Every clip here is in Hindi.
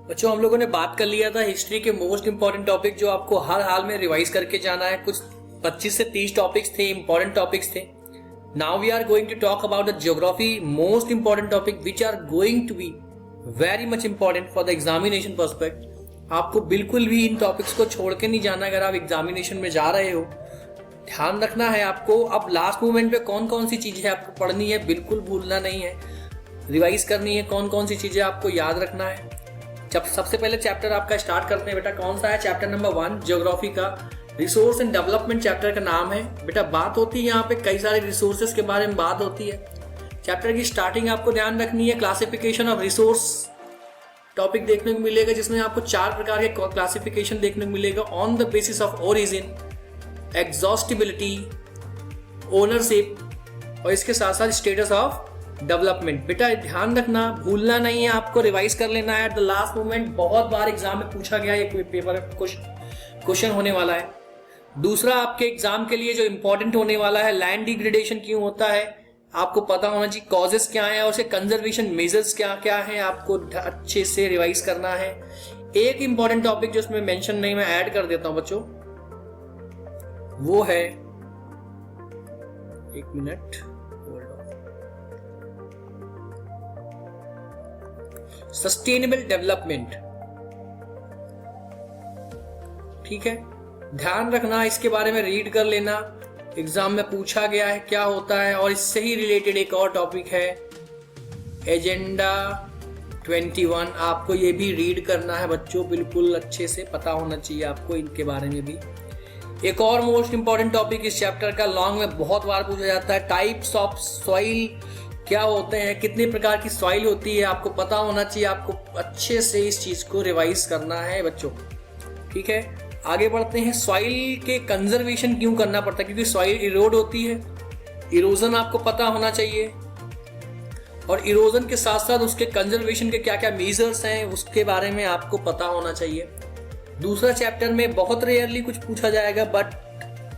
बच्चों, हम लोगों ने बात कर लिया था हिस्ट्री के मोस्ट इंपॉर्टेंट टॉपिक जो आपको हर हाल में रिवाइज करके जाना है। कुछ 25 से 30 टॉपिक्स थे, इंपॉर्टेंट टॉपिक्स थे। Now we are going to talk about the geography most important topic which are going to be very much important for the examination perspective. आपको बिल्कुल भी इन टॉपिक्स को छोड़ के नहीं जाना अगर आप एग्जामिनेशन में जा रहे हो। ध्यान रखना है आपको। अब लास्ट मोमेंट पे कौन कौन सी चीजें आपको पढ़नी है बिल्कुल भूलना नहीं है, रिवाइज करनी है। कौन कौन सी चीजें आपको याद रखना है। जब सबसे पहले चैप्टर आपका स्टार्ट करते हैं बेटा, कौन सा है? चैप्टर नंबर 1 ज्योग्राफी का रिसोर्स एंड डेवलपमेंट चैप्टर का नाम है। बेटा बात होती है यहाँ पे कई सारे रिसोर्सेज के बारे में बात होती है। चैप्टर की स्टार्टिंग आपको ध्यान रखनी है। क्लासिफिकेशन ऑफ रिसोर्स टॉपिक देखने को मिलेगा, जिसमें आपको 4 प्रकार के क्लासिफिकेशन देखने को मिलेगा। On the basis of origin, exhaustibility, ownership और इसके साथ साथ स्टेटस ऑफ डेवलपमेंट। बेटा ध्यान रखना, भूलना नहीं है, आपको रिवाइज कर लेना है। एट द लास्ट मोमेंट बहुत बार एग्जाम में पूछा गया, ये पेपर क्वेश्चन होने वाला है। दूसरा आपके एग्जाम के लिए जो इंपॉर्टेंट होने वाला है, लैंड डिग्रेडेशन क्यों होता है आपको पता होना चाहिए, कॉजेस क्या है और उसके कंजर्वेशन मेजर्स क्या क्या है, आपको अच्छे से रिवाइज करना है। एक इंपॉर्टेंट टॉपिक जो उसमें मेंशन नहीं, मैं ऐड कर देता हूं बच्चों, वो है, एक मिनट, सस्टेनेबल डेवलपमेंट। ठीक है, ध्यान रखना, इसके बारे में रीड कर लेना, एग्जाम में पूछा गया है क्या होता है। और इससे ही रिलेटेड एक और टॉपिक है एजेंडा 21, आपको ये भी रीड करना है बच्चों, बिल्कुल अच्छे से पता होना चाहिए आपको इनके बारे में भी। एक और मोस्ट इंपॉर्टेंट टॉपिक इस चैप्टर का लॉन्ग में बहुत बार पूछा जाता है, टाइप्स ऑफ सॉइल क्या होते हैं, कितने प्रकार की सॉइल होती है, आपको पता होना चाहिए। आपको अच्छे से इस चीज को रिवाइज करना है बच्चों। ठीक है, आगे बढ़ते हैं। सॉइल के कंजर्वेशन क्यों करना पड़ता है? क्योंकि सॉइल इरोड होती है, इरोजन आपको पता होना चाहिए। और इरोजन के साथ साथ उसके कंजर्वेशन के क्या क्या मेजर्स हैं उसके बारे में आपको पता होना चाहिए। दूसरा चैप्टर में बहुत रेयरली कुछ पूछा जाएगा, बट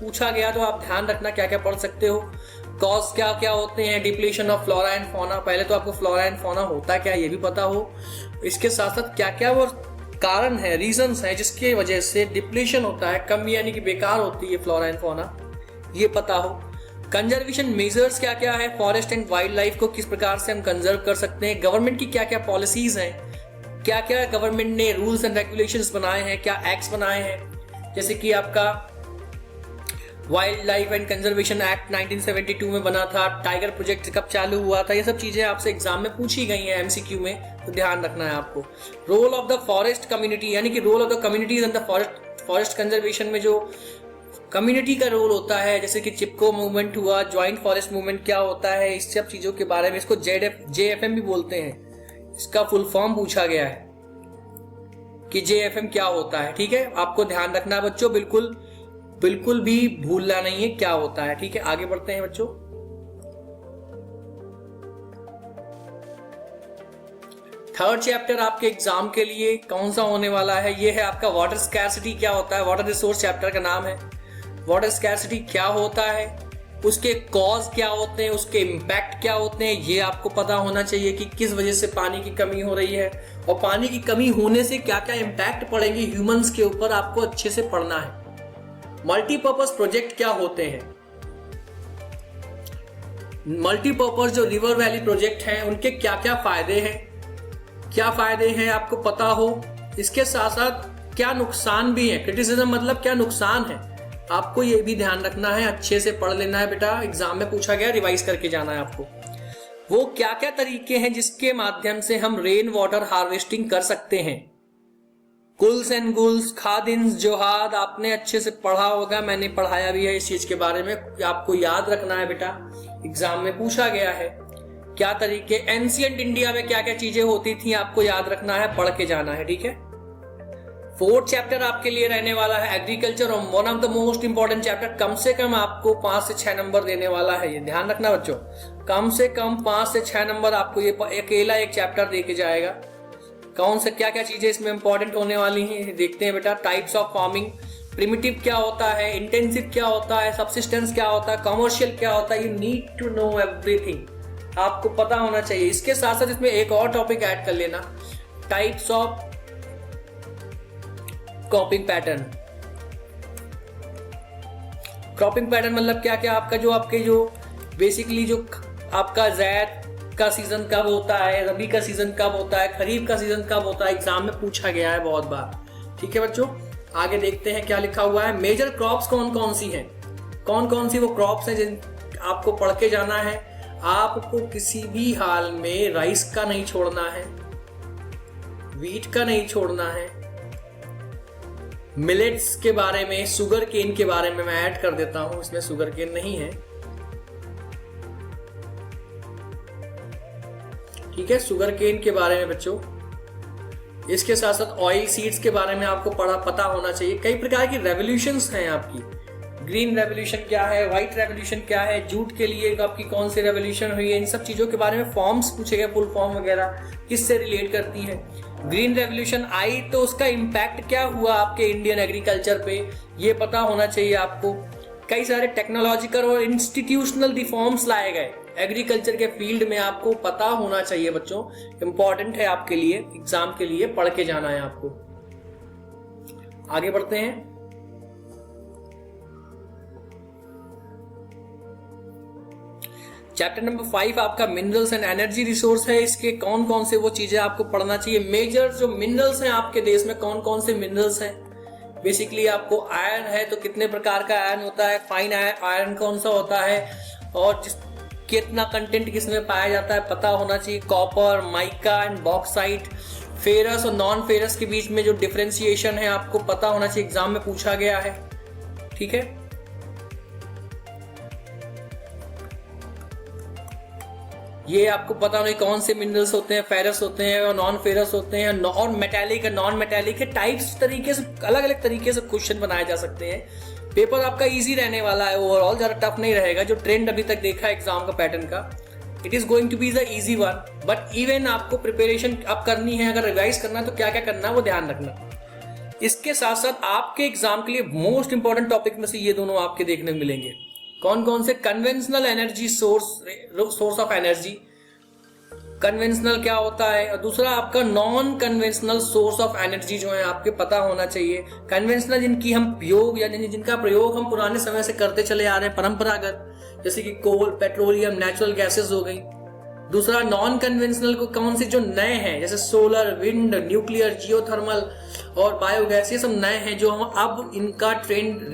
पूछा गया तो आप ध्यान रखना क्या क्या पढ़ सकते हो। कॉज क्या क्या होते हैं, depletion of flora and fauna, पहले तो आपको फ्लोरा एंड फौना होता क्या ये भी पता हो। इसके साथ साथ क्या क्या वो कारण है, रीजंस हैं जिसके वजह से डिप्लीशन होता है, कमी यानी कि बेकार होती है फ्लोरा एंड फौना, ये पता हो। कंजर्वेशन मेजर्स क्या क्या है, फॉरेस्ट एंड वाइल्ड लाइफ को किस प्रकार से हम कंजर्व कर सकते हैं, गवर्नमेंट की क्या क्या पॉलिसीज हैं, क्या क्या गवर्नमेंट ने रूल्स एंड रेगुलेशंस बनाए हैं, क्या एक्ट्स बनाए हैं, जैसे कि आपका wild life and conservation act 1972 में बना था, टाइगर प्रोजेक्ट कब चालू हुआ था, ये सब चीजें आपसे एग्जाम में पूछी गई हैं एमसीक्यू में, तो ध्यान रखना है आपको। Role of the forest community, यानी कि role of the communities in the forest conservation में जो कम्युनिटी का रोल होता है, जैसे कि चिपको मूवमेंट हुआ, ज्वाइंट फॉरेस्ट मूवमेंट क्या होता है, इस सब चीजों के बारे में, इसको JFM भी बोलते हैं, इसका फुल फॉर्म पूछा गया है कि JFM क्या होता है। ठीक है, आपको ध्यान रखना है बच्चों, बिल्कुल भी भूलना नहीं है क्या होता है। ठीक है, आगे बढ़ते हैं बच्चों। थर्ड चैप्टर आपके एग्जाम के लिए कौन सा होने वाला है, ये है आपका वाटर स्कैर्सिटी क्या होता है। वाटर रिसोर्स चैप्टर का नाम है। वाटर स्कैर्सिटी क्या होता है, उसके कॉज क्या होते हैं, उसके इम्पैक्ट क्या होते हैं, ये आपको पता होना चाहिए कि किस वजह से पानी की कमी हो रही है और पानी की कमी होने से क्या क्या इम्पैक्ट पड़ेंगे ह्यूमंस के ऊपर, आपको अच्छे से पढ़ना है। मल्टीपर्पज प्रोजेक्ट क्या होते हैं, मल्टीपर्पज जो रिवर वैली प्रोजेक्ट हैं उनके क्या क्या फायदे हैं आपको पता हो। इसके साथ साथ क्या नुकसान भी है, क्रिटिसिज्म मतलब क्या नुकसान है, आपको ये भी ध्यान रखना है, अच्छे से पढ़ लेना है बेटा, एग्जाम में पूछा गया, रिवाइज करके जाना है आपको। वो क्या क्या तरीके हैं जिसके माध्यम से हम रेन वाटर हार्वेस्टिंग कर सकते हैं। कुल्स एंड गुल्स, खादिन्स, जोहाद, आपने अच्छे से पढ़ा होगा, मैंने पढ़ाया भी है इस चीज के बारे में, आपको याद रखना है बेटा, एग्जाम में पूछा गया है। क्या तरीके, एंशिएंट इंडिया में क्या क्या चीजें होती थी आपको याद रखना है, पढ़ के जाना है। ठीक है, फोर्थ चैप्टर आपके लिए रहने वाला है एग्रीकल्चर, और one of the most important chapter, कम से कम आपको 5 से 6 नंबर देने वाला है, ये ध्यान रखना बच्चों, कम से कम 5 से 6 नंबर आपको ये अकेला एक चैप्टर दे के जाएगा। कौन से क्या क्या चीजें इसमें इंपॉर्टेंट होने वाली हैं देखते हैं बेटा। टाइप्स ऑफ फार्मिंग, प्रिमिटिव क्या होता है, इंटेंसिव क्या होता है, सबसिस्टेंस क्या होता है, कमर्शियल क्या होता है, you need to know everything, आपको पता होना चाहिए। इसके साथ साथ इसमें एक और टॉपिक ऐड कर लेना, types of cropping pattern. Cropping pattern मतलब क्या क्या, आपका जो आपके जो बेसिकली जो आपका ज़ैद का सीजन कब होता है, रबी का सीजन कब होता है, खरीफ का सीजन कब होता है, एग्जाम में पूछा गया है बहुत बार। ठीक है बच्चों, आगे देखते हैं क्या लिखा हुआ है। मेजर क्रॉप्स कौन कौन सी हैं, कौन कौन सी वो क्रॉप्स हैं जिन आपको पढ़ के जाना है। आपको किसी भी हाल में राइस का नहीं छोड़ना है, वीट का नहीं छोड़ना है, मिलेट्स के बारे में, शुगर केन के बारे में मैं ऐड कर देता हूं, इसमें शुगर केन नहीं है। ठीक है, शुगर केन के बारे में बच्चों। इसके साथ साथ ऑयल सीड्स के बारे में आपको पता होना चाहिए। कई प्रकार की रेवोल्यूशंस हैं आपकी, ग्रीन रेवोल्यूशन क्या है, व्हाइट रेवोल्यूशन क्या है, जूट के लिए आपकी कौन सी रेवोल्यूशन हुई है, इन सब चीजों के बारे में फॉर्म्स पूछे गए, फुल फॉर्म वगैरह किससे रिलेट करती है। ग्रीन रेवोल्यूशन आई तो उसका इम्पैक्ट क्या हुआ आपके इंडियन एग्रीकल्चर पे, ये पता होना चाहिए आपको। कई सारे टेक्नोलॉजिकल और इंस्टीट्यूशनल रिफॉर्म्स लाए गए एग्रीकल्चर के फील्ड में, आपको पता होना चाहिए बच्चों, इंपॉर्टेंट है आपके लिए, एग्जाम के लिए पढ़ के जाना है आपको। आगे बढ़ते हैं। चैप्टर नंबर 5 आपका मिनरल्स एंड एनर्जी रिसोर्स है। इसके कौन कौन से वो चीजें आपको पढ़ना चाहिए, मेजर जो मिनरल्स हैं आपके देश में, कौन कौन से मिनरल्स हैं। बेसिकली आपको आयरन है तो कितने प्रकार का आयरन होता है, फाइन आयरन कौन सा होता है, और कितना कंटेंट किसमें पाया जाता है पता होना चाहिए। Copper, mica and bauxite, ferrous और नॉन फेरस के बीच में जो डिफरेंशिएशन है आपको पता होना चाहिए, एग्जाम में पूछा गया है। ठीक है, ये आपको पता होना कौन से मिनरल्स होते हैं, फेरस होते हैं और नॉन फेरस होते हैं, और मेटालिक है, नॉन मेटालिक है। टाइप्स तरीके से अलग अलग तरीके से क्वेश्चन बनाए जा सकते हैं। पेपर आपका इजी रहने वाला है, ओवरऑल ज्यादा टफ नहीं रहेगा। जो ट्रेंड अभी तक देखा है एग्जाम का पैटर्न का, it is going to be the easy one, but even आपको प्रिपरेशन अब करनी है, अगर रिवाइज करना है तो क्या क्या करना है वो ध्यान रखना। इसके साथ साथ आपके एग्जाम के लिए मोस्ट इंपॉर्टेंट टॉपिक में से ये दोनों आपके देखने को मिलेंगे। कौन कौन से, conventional energy source of energy, conventional क्या होता है, और दूसरा आपका non conventional source of energy जो है आपके पता होना चाहिए। कन्वेंशनल जिनकी हम प्रयोग या जिनका प्रयोग हम पुराने समय से करते चले आ रहे हैं, परंपरागत, जैसे कि कोल, पेट्रोलियम, नेचुरल गैसेस हो गई। दूसरा नॉन कन्वेंशनल को कौन से जो नए हैं, जैसे सोलर, विंड, न्यूक्लियर, जियोथर्मल और बायोगैस, ये सब नए हैं जो हम अब इनका ट्रेंड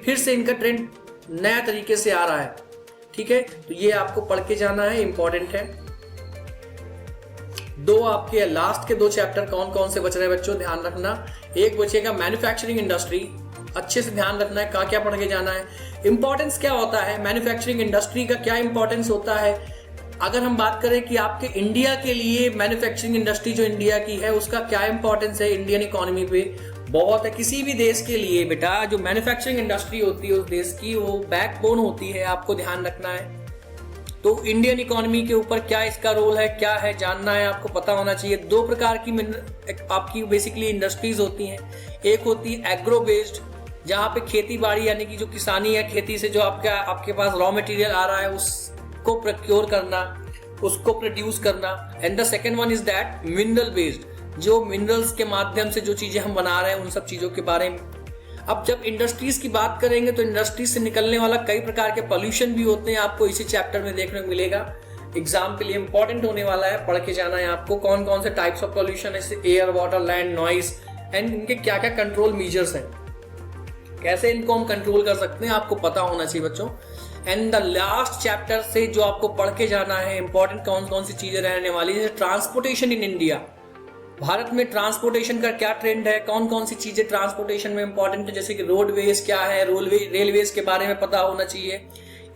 फिर से इनका ट्रेंड नया तरीके से आ रहा है। ठीक है, तो ये आपको पढ़ के जाना है, इंपॉर्टेंट है। दो आपके लास्ट के दो चैप्टर कौन कौन से बच रहे हैं बच्चों, ध्यान रखना। एक बचेगा मैन्युफैक्चरिंग इंडस्ट्री, अच्छे से ध्यान रखना है क्या पढ़ के जाना है। इंपॉर्टेंस क्या होता है मैन्युफैक्चरिंग इंडस्ट्री का, क्या इंपॉर्टेंस होता है। अगर हम बात करें कि आपके इंडिया के लिए मैन्युफैक्चरिंग इंडस्ट्री जो इंडिया की है उसका क्या इंपॉर्टेंस है इंडियन इकोनॉमी पे, बहुत है। किसी भी देश के लिए बेटा जो मैन्युफैक्चरिंग इंडस्ट्री होती है उस देश की, वो बैकबोन होती है, आपको ध्यान रखना है। तो इंडियन इकोनॉमी के ऊपर क्या इसका रोल है, क्या है, जानना है, आपको पता होना चाहिए। दो प्रकार की आपकी बेसिकली इंडस्ट्रीज होती हैं। एक होती है एग्रो बेस्ड, जहाँ पे खेती बाड़ी यानी कि जो किसानी है, खेती से जो आपके पास रॉ मटेरियल आ रहा है उसको प्रोक्योर करना, उसको प्रोड्यूस करना। And the second one is that mineral based, जो मिनरल्स के माध्यम से जो चीजें हम बना रहे हैं उन सब चीजों के बारे में। अब जब इंडस्ट्रीज की बात करेंगे तो इंडस्ट्रीज से निकलने वाला कई प्रकार के पोल्यूशन भी होते हैं, आपको इसी चैप्टर में देखने को मिलेगा। एग्जाम के लिए इंपॉर्टेंट होने वाला है, पढ़ के जाना है आपको। कौन कौन से टाइप्स ऑफ पोल्यूशन है, जैसे air, water, land, noise, and इनके क्या क्या कंट्रोल मेजर्स हैं, कैसे इनको हम कंट्रोल कर सकते हैं, आपको पता होना चाहिए बच्चों। एंड द लास्ट चैप्टर से जो आपको पढ़ के जाना है इंपॉर्टेंट कौन कौन सी चीजें रहने वाली है, ट्रांसपोर्टेशन इन इंडिया, भारत में ट्रांसपोर्टेशन का क्या ट्रेंड है, कौन कौन सी चीजें ट्रांसपोर्टेशन में इंपॉर्टेंट है, जैसे कि रोडवेज क्या है, रेलवेज के बारे में पता होना चाहिए,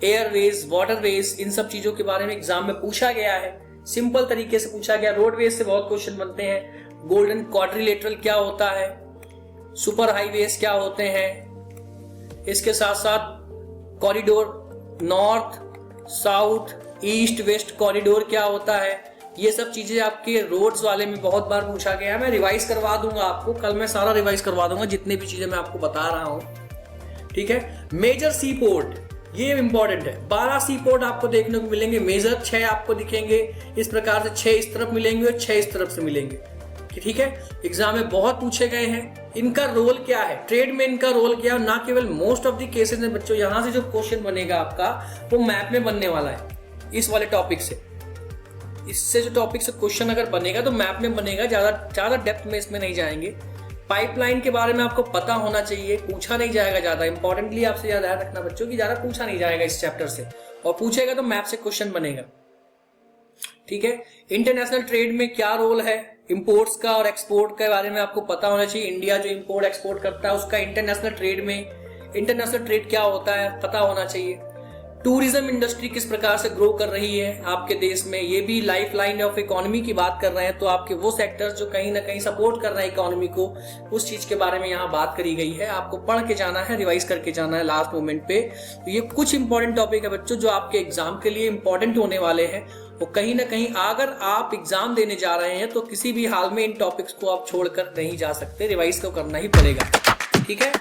एयरवेज, वाटरवेज, इन सब चीजों के बारे में एग्जाम में पूछा गया है, सिंपल तरीके से पूछा गया। रोडवेज से बहुत क्वेश्चन बनते हैं। गोल्डन क्वाड्रिलेटरल क्या होता है, सुपर हाईवेज क्या होते हैं, इसके साथ साथ corridor, north south east west corridor क्या होता है, ये सब चीजें आपके रोड्स वाले में बहुत बार पूछा गया है। मैं रिवाइज करवा दूंगा आपको, कल मैं सारा रिवाइज करवा दूंगा जितने भी चीजें मैं आपको बता रहा हूं, ठीक है। मेजर सी पोर्ट, ये इंपॉर्टेंट है। 12 सी पोर्ट आपको देखने को मिलेंगे मेजर, 6 आपको दिखेंगे इस प्रकार से, 6 इस तरफ मिलेंगे और 6 इस तरफ से मिलेंगे, ठीक है। एग्जाम में बहुत पूछे गए हैं। इनका रोल क्या है, ट्रेड में इनका रोल क्या है, ना केवल मोस्ट ऑफ द केसेस में बच्चों यहाँ से जो क्वेश्चन बनेगा आपका वो मैप में बनने वाला है। इस वाले टॉपिक से, इससे जो टॉपिक से क्वेश्चन अगर बनेगा तो मैप में बनेगा, ज्यादा डेप्थ में इसमें नहीं जाएंगे। पाइपलाइन के बारे में आपको पता होना चाहिए, पूछा नहीं जाएगा ज्यादा। इंपॉर्टेंटली आपसे याद रखना बच्चों कि ज्यादा पूछा नहीं जाएगा इस चैप्टर से, और पूछेगा तो मैप से क्वेश्चन बनेगा, ठीक है। इंटरनेशनल ट्रेड में क्या रोल है, इंपोर्ट्स का और एक्सपोर्ट के बारे में आपको पता होना चाहिए। इंडिया जो इंपोर्ट एक्सपोर्ट करता है उसका इंटरनेशनल ट्रेड क्या होता है पता होना चाहिए। टूरिज्म इंडस्ट्री किस प्रकार से ग्रो कर रही है आपके देश में, ये भी लाइफ लाइन ऑफ इकोनॉमी की बात कर रहे हैं, तो आपके वो सेक्टर्स जो कहीं ना कहीं सपोर्ट कर रहे हैं इकोनॉमी को, उस चीज के बारे में यहाँ बात करी गई है। आपको पढ़ के जाना है, रिवाइज करके जाना है लास्ट मोमेंट पे। तो ये कुछ इंपॉर्टेंट टॉपिक है बच्चों जो आपके एग्जाम के लिए इंपॉर्टेंट होने वाले हैं। वो कहीं ना कहीं अगर आप एग्जाम देने जा रहे हैं तो किसी भी हाल में इन टॉपिक्स को आप छोड़कर नहीं जा सकते, रिवाइज तो करना ही पड़ेगा, ठीक है।